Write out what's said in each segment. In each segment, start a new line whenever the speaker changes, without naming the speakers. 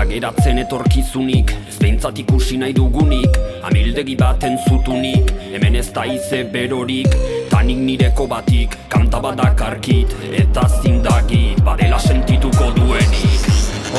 da geratzen etorkizunik, ez behintzat ikusi nahi dugunik, amildegi baten zutunik, hemen ez da ize berorik, tanik nireko batik, kanta badakarkit, eta zindagit, badela sentituko duenik.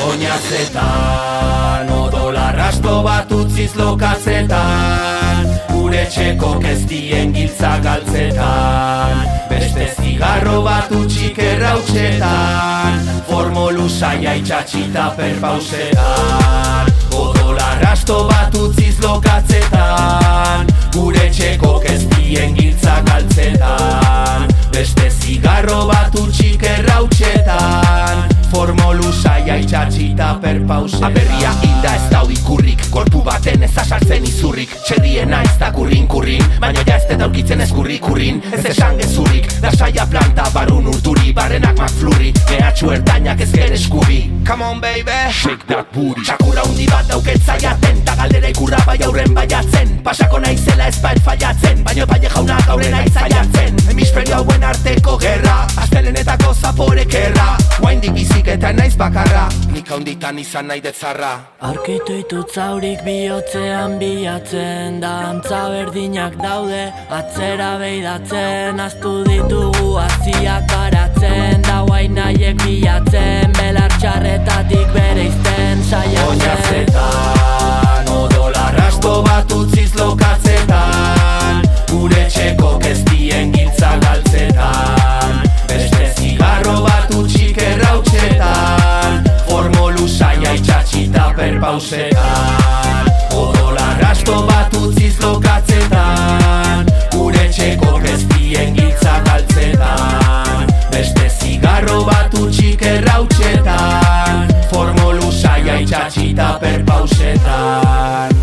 Oinazetan, odolar asto bat utziz lokatzetan, gure txekok ez dien giltza galtzetan, beste zigarro bat utxik errautxetan, formolu saia itxatxita perpausetan. Odolar asto bat utziz lokatzetan, gure txekok ez dien giltza galtzetan, beste zigarro bat utxik errautxetan, formolu saia itxatxita perpausetan. Aberria hilda ez daud ikurrik, gorpu baten ez asartzen izurrik, txerriena ez da kurrin-kurrin, baina ja ez te daurkitzen ez kurri-kurrin, ez esan gezurrik, da saia planta barun urturi, barrenak McFlurry, mehatxu ertainak ez gere eskubi. Come on baby, shake that booty. Txakurra hundi bat dauket zaiaten, ta galdera ikurra bai aurren baiatzen, pasako naizela ez bait fallatzen, baina paie jaunak aurren aitzaiatzen. Hemisferio hauen arteko gerra, astelenetako zaporek erra, guaindik biziketan naiz bakarra, nik haunditan izan nahi detzarra.
Aurkitu ditut zaurik bihotzean bilatzen, dantza berdinak daude, atzera behidatzen, aztu ditugu aziak baratzen, da guain nahiek bilatzen, belar txarretatik bere izten saiatzen.
Oinazetan, odolar asto bat utziz lokatzetan, gure txekok ez dien giltza galtzetan, beste zigarro bat utxik errautxetan, formolu saia itxatxita perpausetan. Odolar asto bat utziz lokatzetan, gure txekok ez dien giltza galtzetan, beste zigarro bat utxik errautxetan, formolu saia itxatxita perpausetan.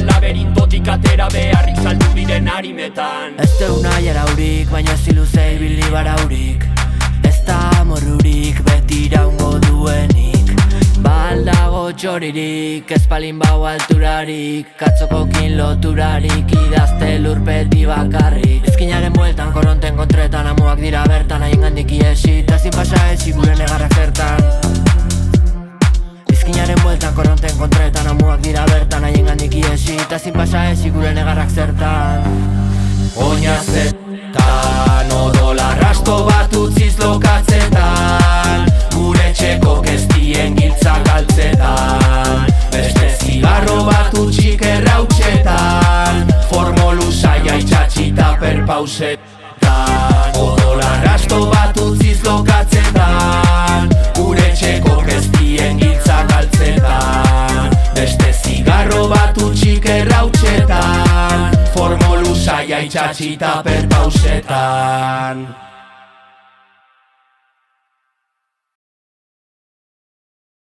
Laberintotik atera beharrik saldu diren harimetan.
Ez deu nahi araurik, baina ez iluzei bildi baraurik, ez da amorrurik, beti iraungo duenik. Baldago txoririk, ez palin bau alturarik, katzokokin loturarik, idazte lurpeti bakarrik. Izkinaren bueltan, koronten kontretan, amuak dira bertan, haien gandik iesi, eta zin pasa ezi gure negarrak zertan. Izkinaren bueltan, koronten kontretan, amuak dira bertan, haien gandik iesi, eta zin pasa ezi gure negarrak zertan.
Oinazetan, odolar asto bat utziz lokatzetan, gure txekok ez dien giltza galtzetan, beste zigarro bat utxik errautxetan, formolu saia itxatxita perpausetan. Odolar asto bat utziz lokatzetan, gure txekok ez dien giltza galtzetan, beste zigarro bat utxik errautxetan, formolu saia itxatxita perpausetan.